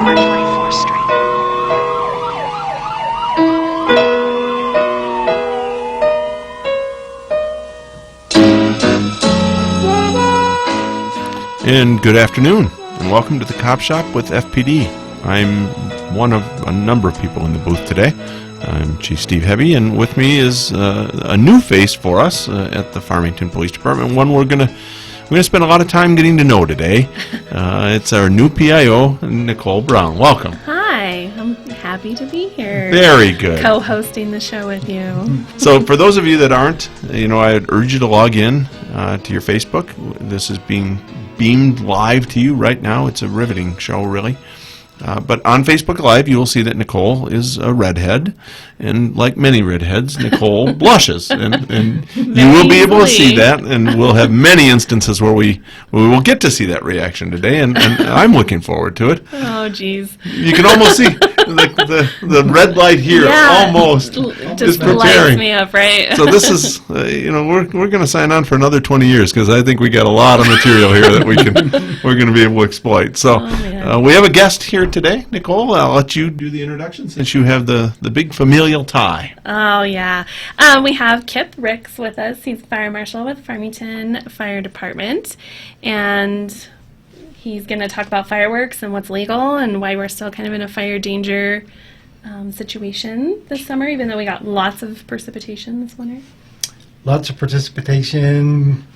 on 24th Street. And good afternoon, and welcome to the Cop Shop with FPD. I'm one of a number of people in the booth today. I'm Chief Steve Hebbe, and with me is a new face for us at the Farmington Police Department, one we're gonna spend a lot of time getting to know today. It's our new P.I.O, Nicole Brown. Welcome. Hi, I'm happy to be here. Very good. Co-hosting the show with you. So for those of you that aren't, I'd urge you to log in to your Facebook. This is being beamed live to you right now. It's a riveting show, really. But on Facebook Live, you will see that Nicole is a redhead, and like many redheads, Nicole blushes, and you will be able to see that, and we'll have many instances where we will get to see that reaction today, and I'm looking forward to it. Oh, geez. You can almost see the red light here, almost just preparing. lights me up, right? So this is, we're going to sign on for another 20 years because I think we got a lot of material here that we're going to be able to exploit. So we have a guest here today, Nicole. I'll let you do the introduction since you have the big familial tie. Oh, yeah. We have Kip Ricks with us. He's fire marshal with Farmington Fire Department, and he's going to talk about fireworks and what's legal and why we're still kind of in a fire danger situation this summer, even though we got lots of precipitation this winter. Lots of precipitation,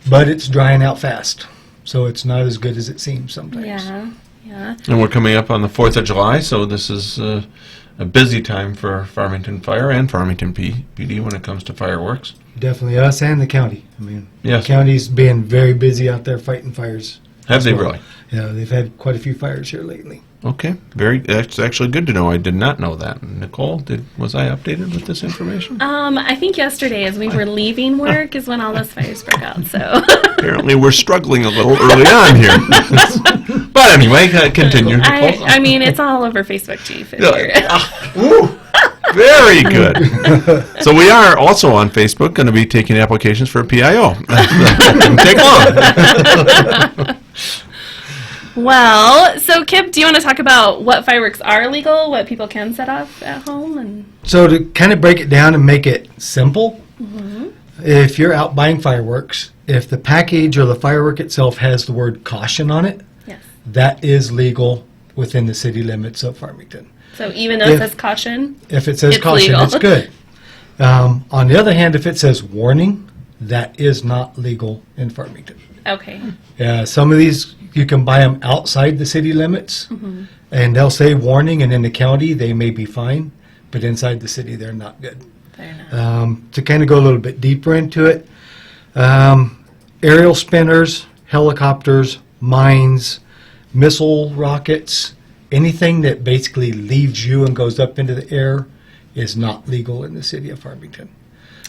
but it's drying out fast, so it's not as good as it seems sometimes. Yeah. And we're coming up on the 4th of July, so this is a busy time for Farmington Fire and Farmington PD when it comes to fireworks. Definitely us and the county. I mean, yes. The county's been very busy out there fighting fires. Have they really? Yeah, they've had quite a few fires here lately. Okay, that's actually good to know. I did not know that. Nicole, was I updated with this information? I think yesterday as we were leaving work is when all those fires broke out, so. Apparently we're struggling a little early on here. But anyway, continue, Nicole. I mean, it's all over Facebook, Chief. Ooh, very good. So we are also on Facebook going to be taking applications for a P.I.O. Take long. Well, so Kip, do you want to talk about what fireworks are legal, what people can set off at home? And So to kind of break it down and make it simple, if you're out buying fireworks, if the package or the firework itself has the word caution on it, yes, that is legal within the city limits of Farmington. So even though it says caution? If it says it's caution, legal. it's good. On the other hand, if it says warning, that is not legal in Farmington. Okay. Some of these, you can buy them outside the city limits, and they'll say warning, and in the county, they may be fine, but inside the city, they're not good. Fair enough. To kind of go a little bit deeper into it, aerial spinners, helicopters, mines, missile rockets, anything that basically leaves you and goes up into the air is not legal in the city of Farmington.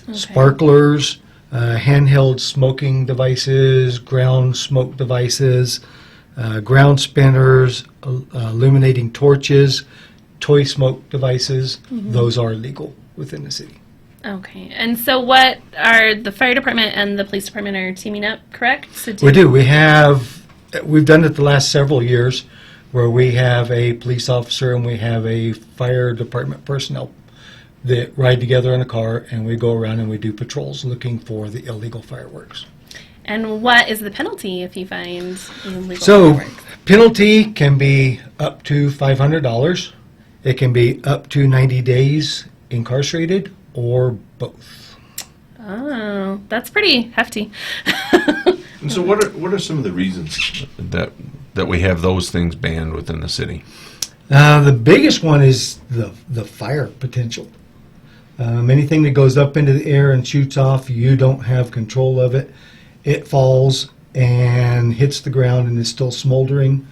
Okay. Sparklers, handheld smoking devices, ground smoke devices, ground spinners, illuminating torches, toy smoke devices, those are legal within the city. Okay. And so what are the fire department and the police department are teaming up, correct? We do. We've done it the last several years where we have a police officer and we have a fire department personnel that ride together in a car, and we go around and we do patrols looking for the illegal fireworks. And what is the penalty if you find illegal fireworks? Penalty can be up to $500. It can be up to 90 days incarcerated, or both. Oh, that's pretty hefty. And so what are some of the reasons that we have those things banned within the city? The biggest one is the fire potential. Anything that goes up into the air and shoots off, you don't have control of it. It falls and hits the ground and is still smoldering.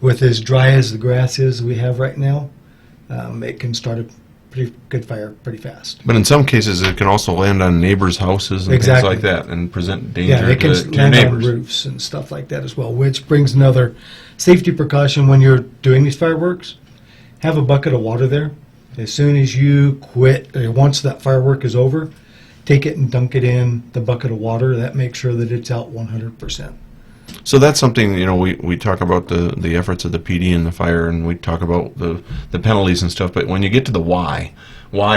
With as dry as the grass is we have right now, it can start a pretty good fire pretty fast. But in some cases, it can also land on neighbors' houses and things like that and present danger it can to your land neighbors. on roofs and stuff like that as well, which brings another safety precaution when you're doing these fireworks. Have a bucket of water there. As soon as you quit, once that firework is over, take it and dunk it in the bucket of water. That makes sure that it's out 100%. So that's something, we talk about the efforts of the PD and the fire, and we talk about the penalties and stuff, but when you get to the why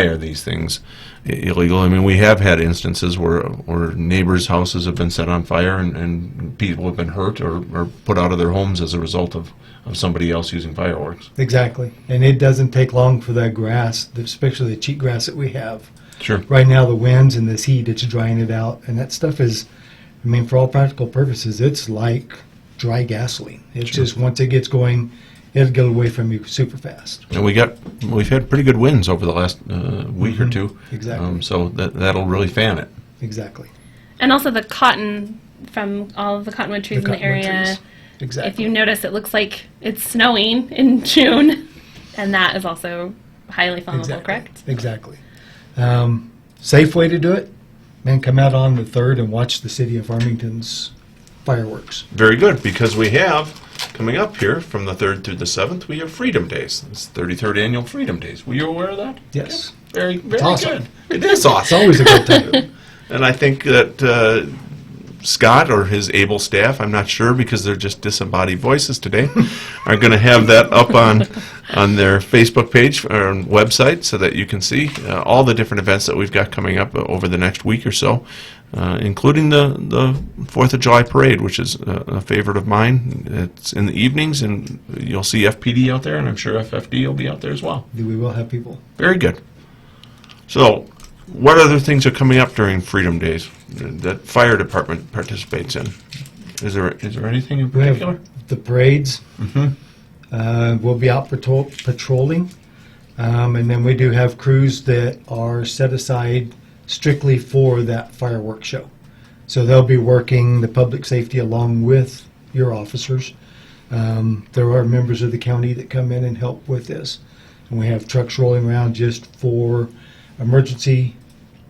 are these things illegal? I mean, we have had instances where neighbors' houses have been set on fire and people have been hurt or put out of their homes as a result of somebody else using fireworks. Exactly. And it doesn't take long for that grass, especially the cheat grass that we have. Sure. Right now, the winds and this heat, it's drying it out. And that stuff is, I mean, for all practical purposes, it's like dry gasoline. It's just, once it gets going, it'll get away from you super fast. And we've had pretty good winds over the last week or two. Exactly. So that'll really fan it. Exactly. And also the cotton from all of the cottonwood trees in the cottonwood area. trees. Exactly. If you notice, it looks like it's snowing in June, and that is also highly flammable, correct? Exactly. Safe way to do it, man, come out on the 3rd and watch the city of Farmington's fireworks. Very good, because we have, coming up here from the 3rd through the 7th, we have Freedom Days. It's 33rd Annual Freedom Days. Were you aware of that? Yes. Very, very awesome. good. It is It's awesome. always a good time. And I think that Scott or his able staff, I'm not sure because they're just disembodied voices today, are going to have that up on their Facebook page or website so that you can see all the different events that we've got coming up over the next week or so, including the 4th of July parade, which is a favorite of mine. It's in the evenings, and you'll see FPD out there, and I'm sure FFD will be out there as well. We will have people. Very good. So, what other things are coming up during Freedom Days that fire department participates in? Is there anything in We particular? have the parades. We'll be out patrolling. And then we do have crews that are set aside strictly for that fireworks show. So they'll be working the public safety along with your officers. There are members of the county that come in and help with this. And we have trucks rolling around just for emergency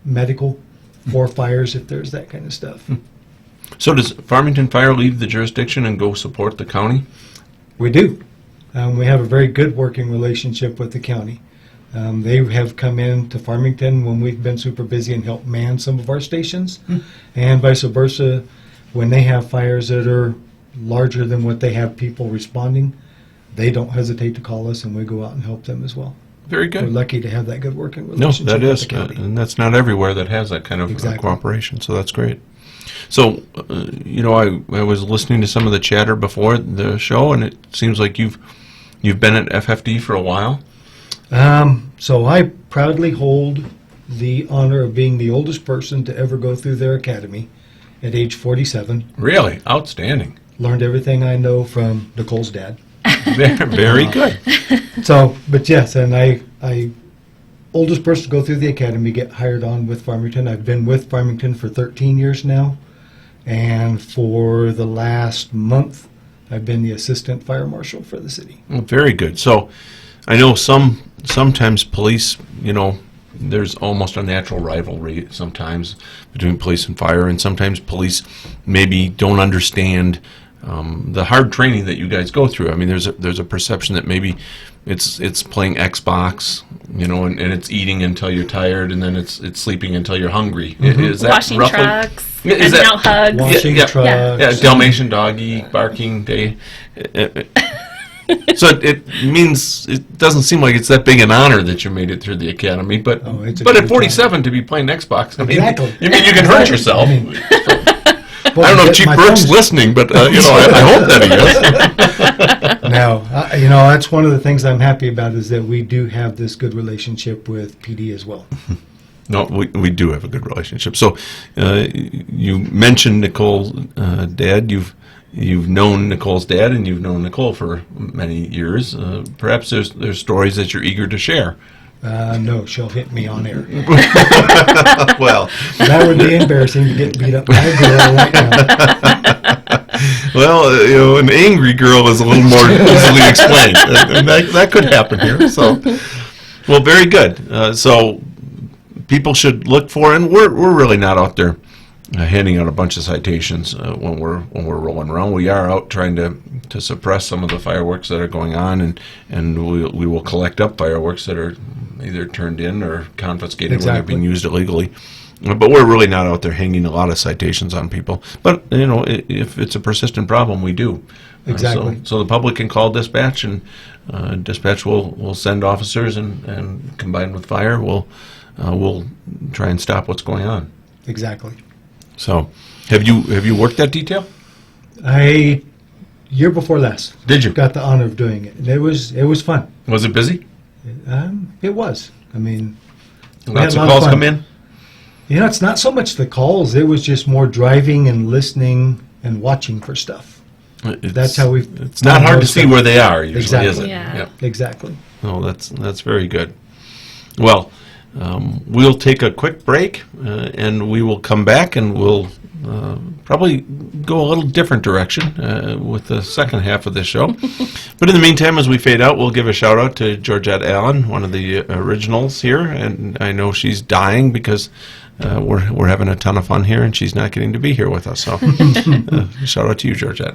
medical, for fires if there's that kind of stuff. So does Farmington Fire leave the jurisdiction and go support the county? We do. We have a very good working relationship with the county. They have come in to Farmington when we've been super busy and helped man some of our stations, and vice versa. When they have fires that are larger than what they have people responding, they don't hesitate to call us, and we go out and help them as well. Very We're good. lucky to have that good working No, relationship that with is, the county. and that's not everywhere that has that kind of Exactly. cooperation, so that's great. So, I was listening to some of the chatter before the show, and it seems like you've been at FFD for a while. So I proudly hold the honor of being the oldest person to ever go through their academy at age 47. Really? Outstanding. Learned everything I know from Nicole's dad. Very good. So, but yes, and I oldest person to go through the academy, get hired on with Farmington. I've been with Farmington for 13 years now, and for the last month, I've been the assistant fire marshal for the city. Well, very good. So, I know sometimes police, there's almost a natural rivalry sometimes between police and fire, and sometimes police maybe don't understand the hard training that you guys go through. I mean, there's a perception that maybe it's playing Xbox, and it's eating until you're tired, and then it's sleeping until you're hungry. Is that Washing roughly? trucks, Is handing that- out hugs. Washing yeah. trucks. Yeah, Dalmatian doggy barking day. So it doesn't seem like it's that big an honor that you made it through the academy, but Oh, it's a at good 47 to be playing Xbox, I mean, Exactly. you mean you can hurt yourself. I mean, I don't know if Chief Burke's listening, but I hope that he is. No, that's one of the things I'm happy about is that we do have this good relationship with PD as well. No, we do have a good relationship. So you mentioned Nicole's dad. You've known Nicole's dad, and you've known Nicole for many years. Perhaps there's stories that you're eager to share. No, she'll hit me on air. Well, That would be embarrassing to get beat up by a girl right now. well, an angry girl is a little more easily explained, and that could happen here. So, well, very good. So people should look for, and we're really not out there handing out a bunch of citations when we're rolling around. We are out trying to suppress some of the fireworks that are going on, and we will collect up fireworks that are either turned in or confiscated when they're being used illegally. But we're really not out there hanging a lot of citations on people. But, if it's a persistent problem, we do. Exactly. So the public can call dispatch, and dispatch will send officers, and combined with fire, we'll try and stop what's going on. Exactly. So, have you worked that detail? Year before last. Did you? Got the honor of doing it. It was fun. Was it busy? It was. I mean, lots of calls come in? It's not so much the calls. It was just more driving and listening and watching for stuff. That's how we. It's not hard to see where they are usually, exactly. is it? Yeah. Yep. Exactly. Oh, that's very good. Well, we'll take a quick break, and we will come back, and we'll probably go a little different direction with the second half of this show. But in the meantime, as we fade out, we'll give a shout out to Georgette Allen, one of the originals here, and I know she's dying because we're having a ton of fun here, and she's not getting to be here with us. So, shout out to you, Georgette.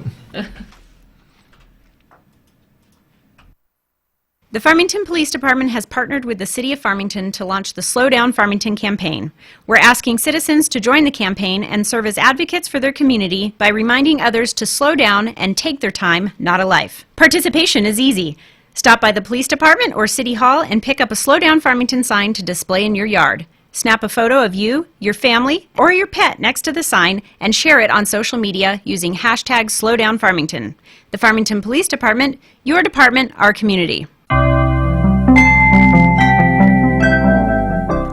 The Farmington Police Department has partnered with the City of Farmington to launch the Slow Down Farmington campaign. We're asking citizens to join the campaign and serve as advocates for their community by reminding others to slow down and take their time, not a life. Participation is easy. Stop by the police department or City Hall and pick up a Slow Down Farmington sign to display in your yard. Snap a photo of you, your family, or your pet next to the sign and share it on social media using hashtag #SlowDownFarmington. The Farmington Police Department, your department, our community.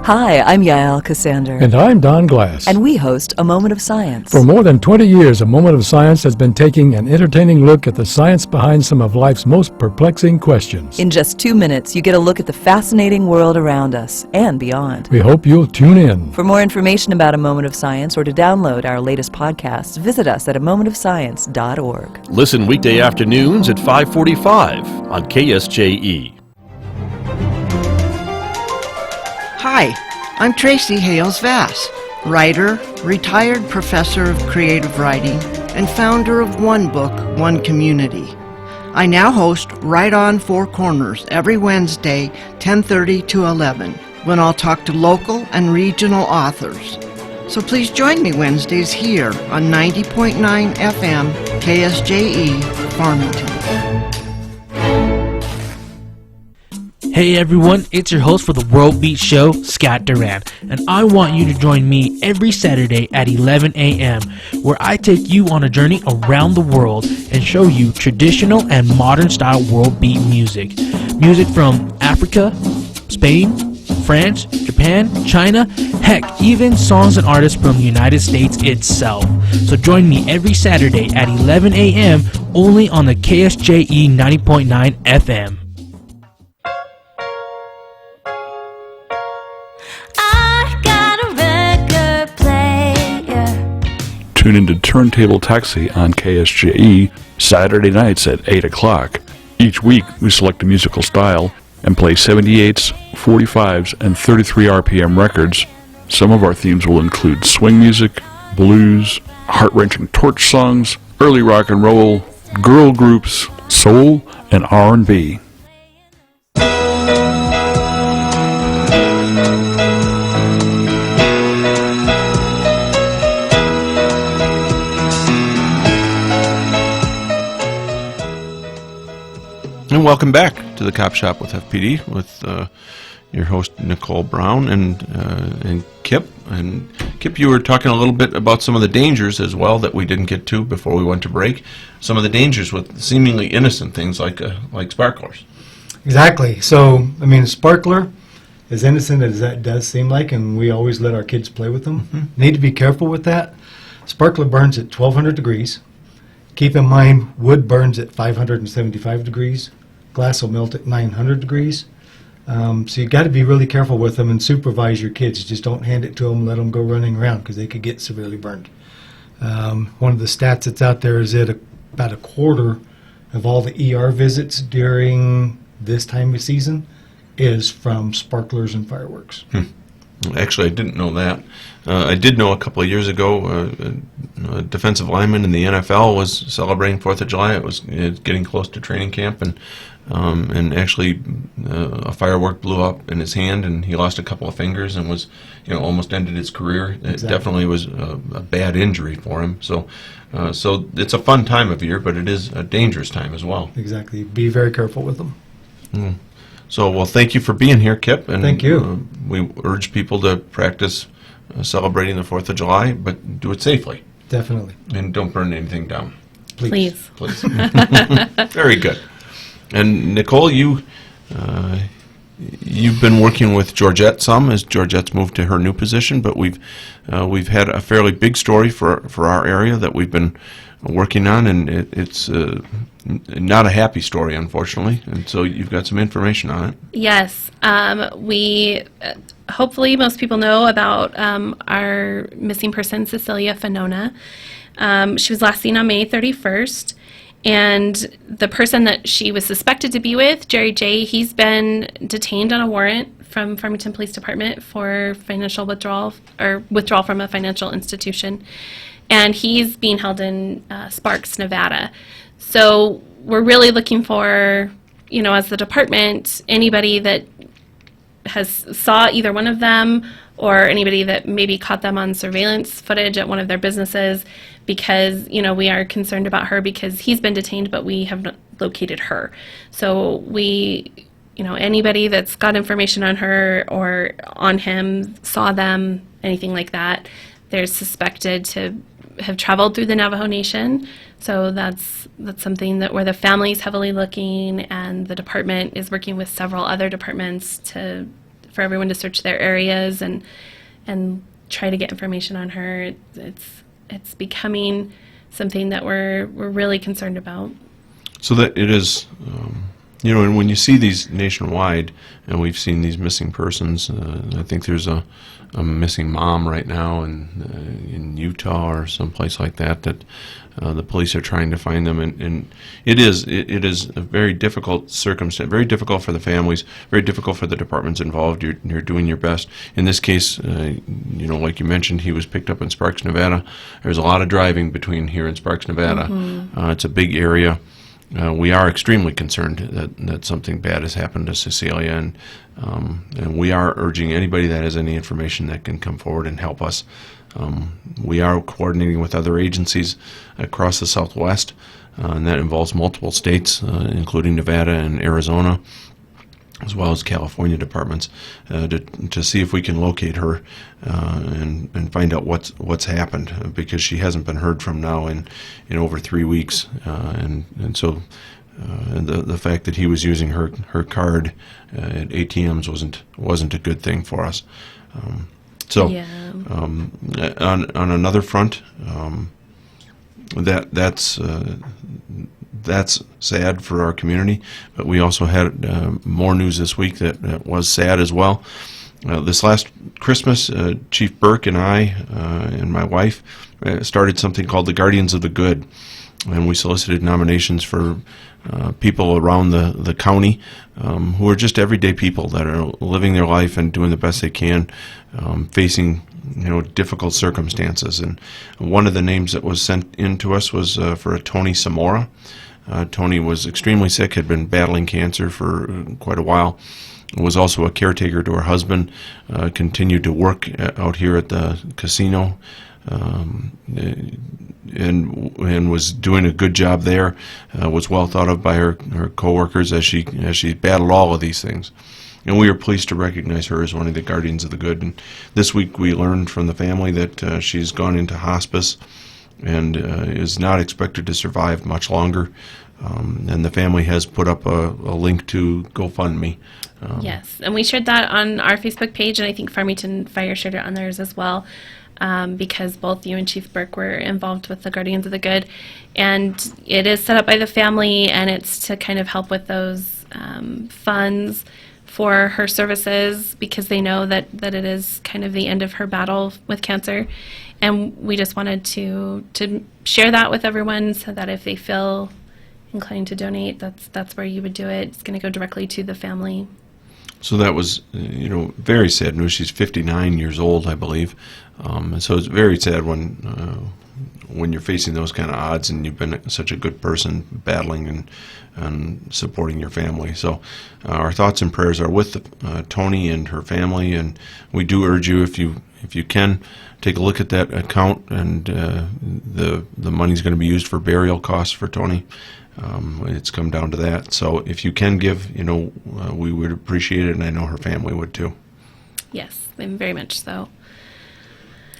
Hi, I'm Yael Cassander. And I'm Don Glass. And we host A Moment of Science. For more than 20 years, A Moment of Science has been taking an entertaining look at the science behind some of life's most perplexing questions. In just 2 minutes, you get a look at the fascinating world around us and beyond. We hope you'll tune in. For more information about A Moment of Science or to download our latest podcasts, visit us at amomentofscience.org. Listen weekday afternoons at 5:45 on KSJE. Hi, I'm Tracy Hales-Vass, writer, retired professor of creative writing, and founder of One Book, One Community. I now host Right On Four Corners every Wednesday, 10:30 to 11, when I'll talk to local and regional authors. So please join me Wednesdays here on 90.9 FM, KSJE, Farmington. Hey everyone, it's your host for the World Beat Show, Scott Duran, and I want you to join me every Saturday at 11 a.m., where I take you on a journey around the world and show you traditional and modern style world beat music. Music from Africa, Spain, France, Japan, China, heck, even songs and artists from the United States itself. So join me every Saturday at 11 a.m. only on the KSJE 90.9 FM. Tune into Turntable Taxi on KSJE Saturday nights at 8 o'clock. Each week, we select a musical style and play 78s, 45s, and 33 RPM records. Some of our themes will include swing music, blues, heart-wrenching torch songs, early rock and roll, girl groups, soul, and R&B. And welcome back to the Cop Shop with FPD with your host Nicole Brown and Kip. And Kip, you were talking a little bit about some of the dangers as well that we didn't get to before we went to break. Some of the dangers with seemingly innocent things like sparklers. Exactly. So, I mean, a sparkler, as innocent as that does seem like, and we always let our kids play with them, need to be careful with that. Sparkler burns at 1,200 degrees. Keep in mind, wood burns at 575 degrees. Glass will melt at 900 degrees. So you got to be really careful with them and supervise your kids. Just don't hand it to them and let them go running around because they could get severely burned. One of the stats that's out there is that about a quarter of all the ER visits during this time of season is from sparklers and fireworks. Actually, I didn't know that. I did know a couple of years ago a defensive lineman in the NFL was celebrating 4th of July. It was getting close to training camp, and actually a firework blew up in his hand, and he lost a couple of fingers and was, almost ended his career. It definitely was a bad injury for him. So it's a fun time of year, but it is a dangerous time as well. Exactly. Be very careful with them. So, well, thank you for being here, Kip. And Thank you. We urge people to practice celebrating the 4th of July, but do it safely. Definitely. And don't burn anything down. Please. Very good. And Nicole, you've been working with Georgette some as Georgette's moved to her new position, but we've had a fairly big story for our area that we've been working on, and it's not a happy story, unfortunately. And so you've got some information on it. Yes. We hopefully most people know about our missing person, Cecilia Fanona. She was last seen on May 31st. And the person that she was suspected to be with, Jerry J., he's been detained on a warrant from Farmington Police Department for financial withdrawal from a financial institution. And he's being held in Sparks, Nevada. So we're really looking for, as the department, anybody that has saw either one of them or anybody that maybe caught them on surveillance footage at one of their businesses, because, we are concerned about her because he's been detained, but we have not located her. So we, anybody that's got information on her or on him, saw them, anything like that, they're suspected to have traveled through the Navajo Nation. So that's something that where the family's heavily looking, and the department is working with several other departments for everyone to search their areas and try to get information on her. It's becoming something that we're really concerned about. So that it is, and when you see these nationwide, and we've seen these missing persons, I think there's a missing mom right now in Utah or someplace like that the police are trying to find them, and it is a very difficult circumstance, very difficult for the families, very difficult for the departments involved. You're doing your best. In this case, like you mentioned, he was picked up in Sparks, Nevada. There's a lot of driving between here and Sparks, Nevada. Mm-hmm. It's a big area. We are extremely concerned that something bad has happened to Cecilia, and we are urging anybody that has any information that can come forward and help us. We are coordinating with other agencies across the Southwest, and that involves multiple states, including Nevada and Arizona, as well as California departments, to see if we can locate her and find out what's happened, because she hasn't been heard from now in over 3 weeks, and so the fact that he was using her card at ATMs wasn't a good thing for us. On another front, that's sad for our community, but we also had more news this week that was sad as well. This last Christmas, Chief Burke and I and my wife started something called the Guardians of the Good, and we solicited nominations for people around the county who are just everyday people that are living their life and doing the best they can, facing difficult circumstances. And one of the names that was sent in to us was for a Tony Samora. Tony was extremely sick, had been battling cancer for quite a while, was also a caretaker to her husband, continued to work out here at the casino, and was doing a good job there, was well thought of by her coworkers as she battled all of these things. And we are pleased to recognize her as one of the Guardians of the Good. And this week we learned from the family that she's gone into hospice and is not expected to survive much longer. And the family has put up a link to GoFundMe. Yes, and we shared that on our Facebook page, and I think Farmington Fire shared it on theirs as well, because both you and Chief Burke were involved with the Guardians of the Good. And it is set up by the family, and it's to kind of help with those funds for her services, because they know that it is kind of the end of her battle with cancer. And we just wanted to share that with everyone, so that if they feel inclined to donate, that's where you would do it. It's going to go directly to the family. So that was, very sad news. She's 59 years old, I believe. And so it's very sad when you're facing those kind of odds and you've been such a good person battling and supporting your family. So our thoughts and prayers are with Tony and her family, and we do urge you, if you can, take a look at that account, and the money's going to be used for burial costs for Tony. It's come down to that. So if you can give, we would appreciate it, and I know her family would too. Yes, very much so.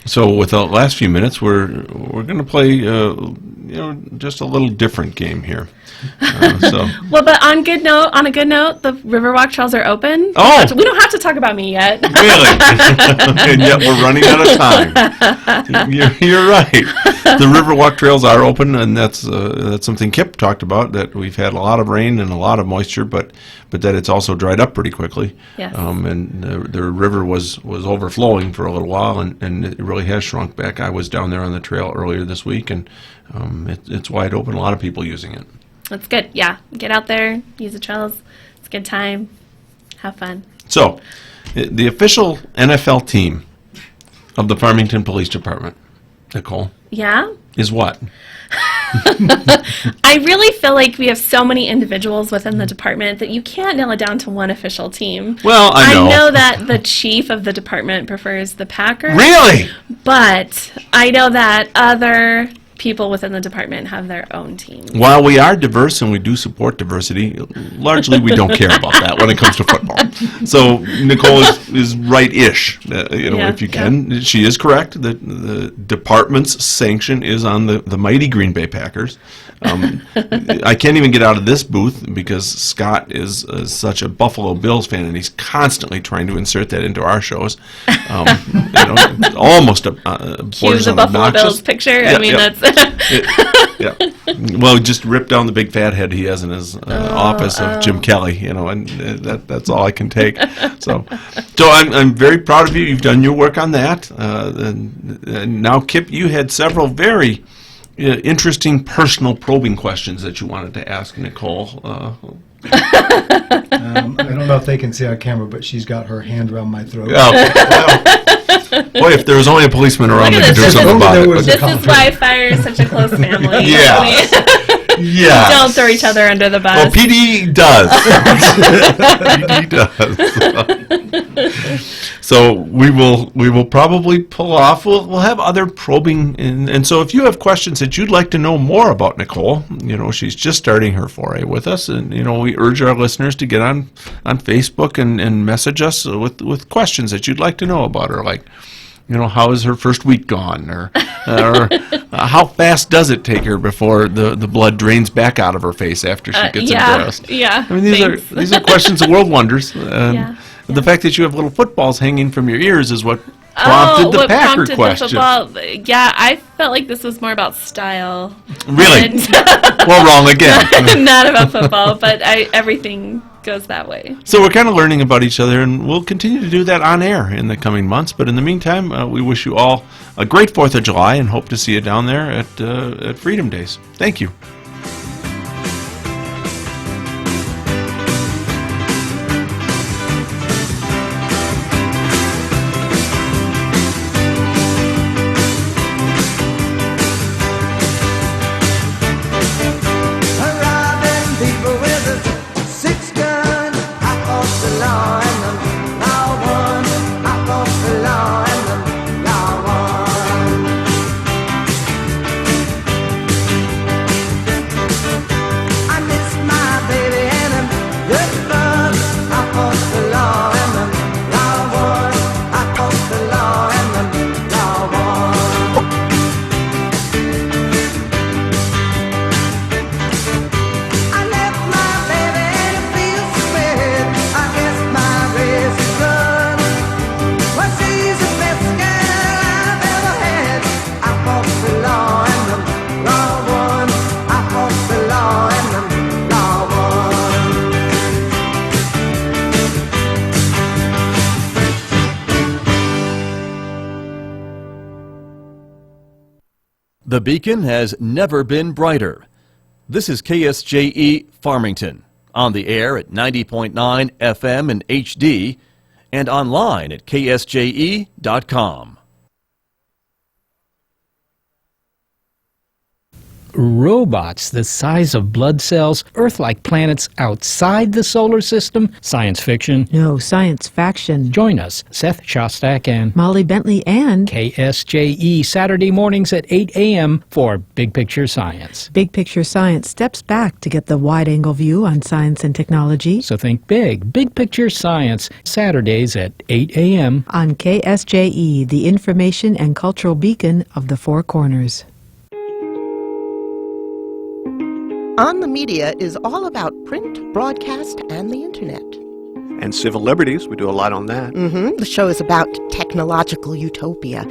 So with the last few minutes, we're going to play, just a little different game here. Well, but on a good note, the Riverwalk trails are open. Oh! We don't have to talk about me yet. Really? And yet we're running out of time. You're right. The Riverwalk trails are open, and that's something Kip talked about, that we've had a lot of rain and a lot of moisture, but that it's also dried up pretty quickly. Yes. And the river was overflowing for a little while, and it really has shrunk back. I was down there on the trail earlier this week, and it's wide open. A lot of people using it. That's good. Yeah. Get out there, use the trails. It's a good time. Have fun. So, the official NFL team of the Farmington Police Department, Nicole, yeah, is what? I really feel like we have so many individuals within the department that you can't nail it down to one official team. Well, I know that the chief of the department prefers the Packers. Really? But I know that other people within the department have their own team. While we are diverse and we do support diversity, largely we don't care about that when it comes to football. So Nicole is right-ish, if you can. Yeah. She is correct that the department's sanction is on the mighty Green Bay Packers. I can't even get out of this booth because Scott is such a Buffalo Bills fan, and he's constantly trying to insert that into our shows. Almost Cue the Buffalo Bills picture. Yeah, I mean, that's... Well, just rip down the big fat head he has in his office of Jim Kelly, and that's all I can take. So I'm very proud of you. You've done your work on that. And now, Kip, you had several very interesting personal probing questions that you wanted to ask Nicole. I don't know if they can see on camera, but she's got her hand around my throat. Boy, if there was only a policeman around, they could do something about it. This is why fire is such a close family. Yeah. Yeah. Don't throw each other under the bus. Well, PD does. PD does. So we will probably pull off. We'll have other probing, and so if you have questions that you'd like to know more about Nicole, she's just starting her foray with us, and we urge our listeners to get on Facebook and message us with questions that you'd like to know about her, like, how is her first week gone, or how fast does it take her before the blood drains back out of her face after she gets undressed? Yeah. I mean, these are questions the world wonders. The fact that you have little footballs hanging from your ears is what prompted the Packer question. Yeah, I felt like this was more about style. Really? Well, wrong again. Not about football, but everything goes that way. So we're kind of learning about each other, and we'll continue to do that on air in the coming months. But in the meantime, we wish you all a great 4th of July and hope to see you down there at Freedom Days. Thank you. The beacon has never been brighter. This is KSJE Farmington On the air at 90.9 FM and HD, and online at ksje.com. Robots the size of blood cells, Earth-like planets outside the solar system, science fiction. No, science faction. Join us, Seth Shostak and Molly Bentley and KSJE Saturday mornings at 8 a.m. for Big Picture Science. Big Picture Science steps back to get the wide-angle view on science and technology. So think big. Big Picture Science, Saturdays at 8 a.m. on KSJE, the information and cultural beacon of the Four Corners. On the Media is all about print, broadcast, and the internet. And civil liberties, we do a lot on that. The show is about technological utopia.